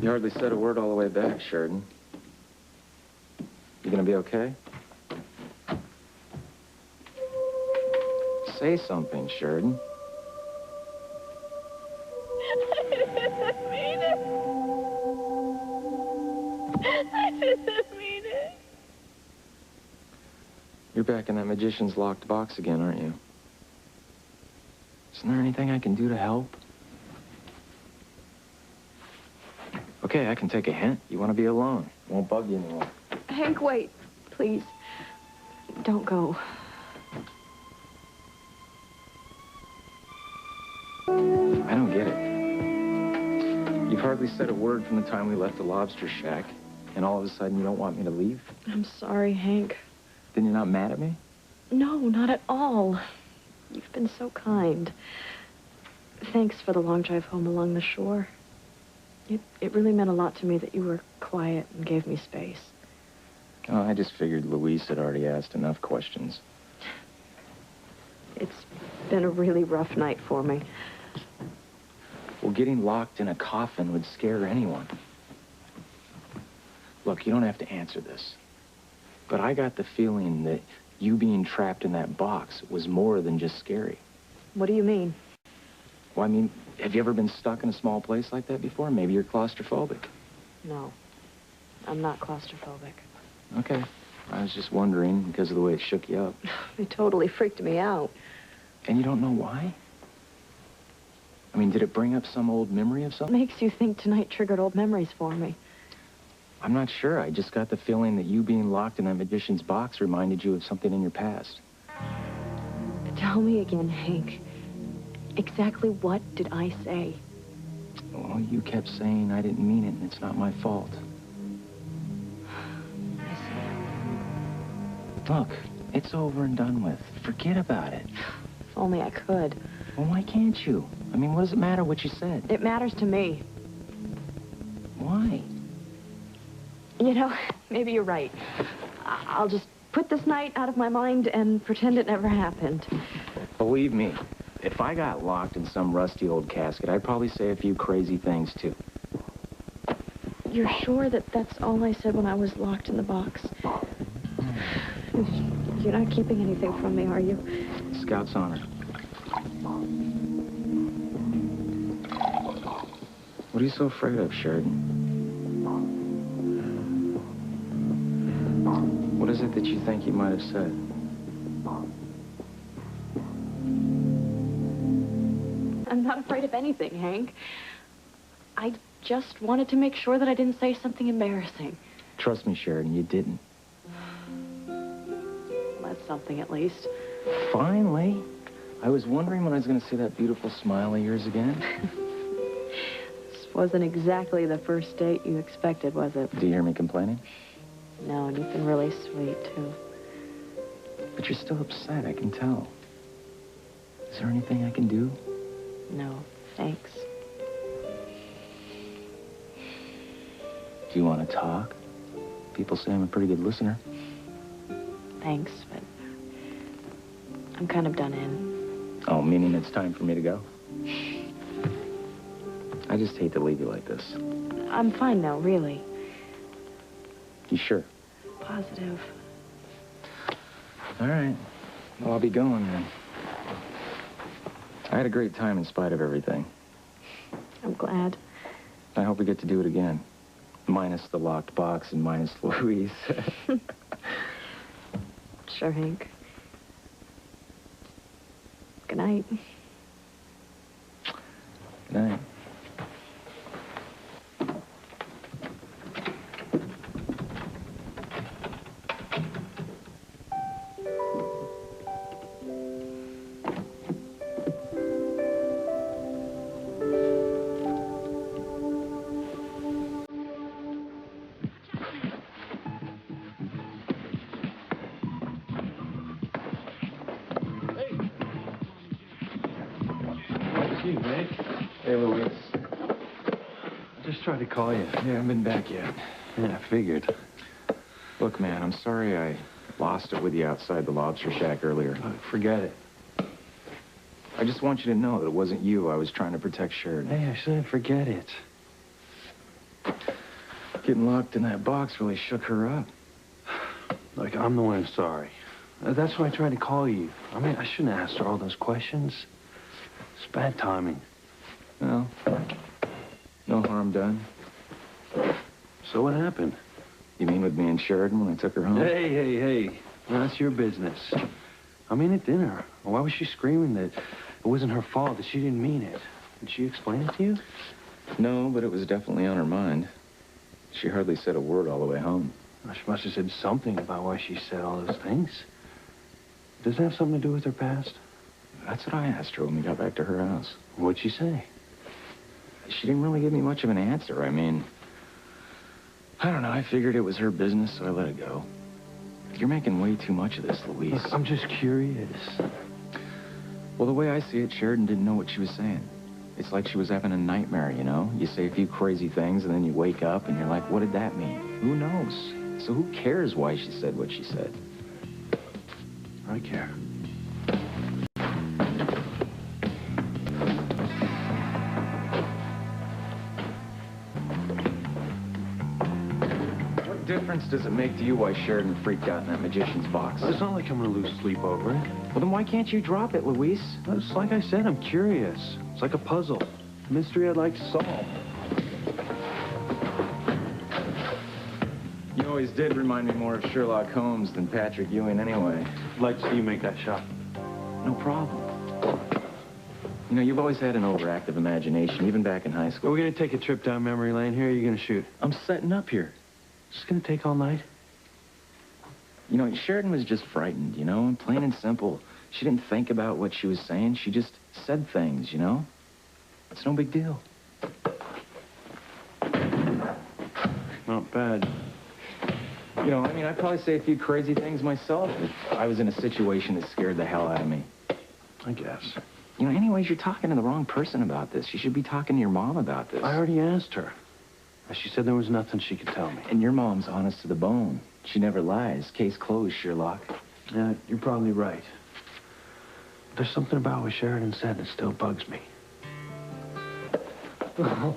You hardly said a word all the way back, Sheridan. You gonna be okay? Say something, Sheridan. I didn't mean it. I didn't mean it. You're back in that magician's locked box again, aren't you? Isn't there anything I can do to help? Okay, I can take a hint. You want to be alone. Won't bug you anymore. Hank, wait. Please. Don't go. I don't get it. You've hardly said a word from the time we left the lobster shack, and all of a sudden you don't want me to leave? I'm sorry, Hank. Then you're not mad at me? No, not at all. You've been so kind. Thanks for the long drive home along the shore. It really meant a lot to me that you were quiet and gave me space. Oh, I just figured Luis had already asked enough questions. It's been a really rough night for me. Well, getting locked in a coffin would scare anyone. Look, you don't have to answer this. But I got the feeling that you being trapped in that box was more than just scary. What do you mean? Well, I mean, have you ever been stuck in a small place like that before? Maybe you're claustrophobic. No, I'm not claustrophobic. Okay. I was just wondering because of the way it shook you up. It totally freaked me out. And you don't know why? I mean, did it bring up some old memory of What something? makes you think tonight triggered old memories for me? I'm not sure. I just got the feeling that you being locked in that magician's box reminded you of something in your past. Tell me again, Hank. Exactly what did I say? Well, you kept saying I didn't mean it, and it's not my fault. I Look, it's over and done with. Forget about it. see. If only I could. Well, why can't you? I mean, what does it matter what you said? It matters to me. Why? You know, maybe you're right. I'll just put this night out of my mind and pretend it never happened. Believe me, if I got locked in some rusty old casket, I'd probably say a few crazy things, too. You're sure that that's all I said when I was locked in the box? You're not keeping anything from me, are you? Scout's honor. What are you so afraid of, Sheridan? What is it that you think you might have said? I'm not afraid of anything, Hank. I just wanted to make sure that I didn't say something embarrassing. Trust me, Sheridan, you didn't. Well, that's something, at least. Finally. I was wondering when I was going to see that beautiful smile of yours again. This wasn't exactly the first date you expected, was it? Do you hear me complaining? No, and you've been really sweet, too. But you're still upset, I can tell. Is there anything I can do? No, thanks. Do you want to talk? People say I'm a pretty good listener. Thanks, but I'm kind of done in. Oh, meaning it's time for me to go? I just hate to leave you like this. I'm fine now, really. You sure? Positive. All right. Well, I'll be going then. I had a great time in spite of everything. I'm glad. I hope we get to do it again. Minus the locked box and minus Louise. Sure, Hank. Good night. Good night. You, Hank? Hey, Louise. I just tried to call you. Yeah, I haven't been back yet. Yeah, I figured. Look, man, I'm sorry I lost it with you outside the lobster shack earlier. Forget it. I just want you to know that it wasn't you. I was trying to protect Sheridan. Hey, I said forget it. Getting locked in that box really shook her up. Like, I'm the one who's sorry. That's why I tried to call you. I mean, I shouldn't have asked her all those questions. It's bad timing. Well, no harm done. So what happened? You mean with me and Sheridan when I took her home? Hey. Well, that's your business. I mean, at dinner. Why was she screaming that it wasn't her fault, that she didn't mean it? Did she explain it to you? No, but it was definitely on her mind. She hardly said a word all the way home. Well, she must have said something about why she said all those things. Does it have something to do with her past? That's what I asked her when we got back to her house. What'd she say? She didn't really give me much of an answer. I mean, I don't know. I figured it was her business, so I let it go. You're making way too much of this, Luis. Look, I'm just curious. Well, the way I see it, Sheridan didn't know what she was saying. It's like she was having a nightmare, you know? You say a few crazy things, and then you wake up, and you're like, what did that mean? Who knows? So who cares why she said what she said? I care. What difference does it make to you why Sheridan freaked out in that magician's box? It's not like I'm gonna lose sleep over it. Well, then why can't you drop it, Luis? It's like I said, I'm curious. It's like a puzzle. A mystery I'd like to solve. You always did remind me more of Sherlock Holmes than Patrick Ewing anyway. I'd like to see you make that shot. No problem. You know, you've always had an overactive imagination, even back in high Are school. we gonna take a trip down memory lane here, or are you gonna shoot? I'm setting up here. It's gonna take all night. You know, Sheridan was just frightened, you know, plain and simple. She didn't think about what she was saying. She just said things, you know? It's no big deal. Not bad. You know, I mean, I'd probably say a few crazy things myself if I was in a situation that scared the hell out of me. I guess. You know, anyways, you're talking to the wrong person about this. You should be talking to your mom about this. I already asked her. She said there was nothing she could tell me. And your mom's honest to the bone. She never lies. Case closed, Sherlock. Yeah, you're probably right. There's something about what Sheridan said that still bugs me. Oh.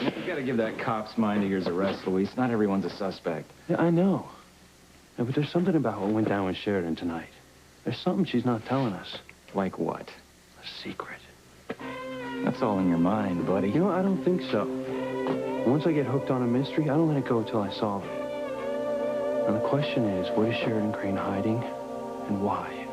You gotta give that cop's mind of yours a rest, Luis. Not everyone's a suspect. Yeah, I know. Yeah, but there's something about what went down with Sheridan tonight. There's something she's not telling us. Like what? A secret. That's all in your mind, buddy. You know, I don't think so. Once I get hooked on a mystery, I don't let it go until I solve it. And the question is, what is Sheridan Crane hiding, and why?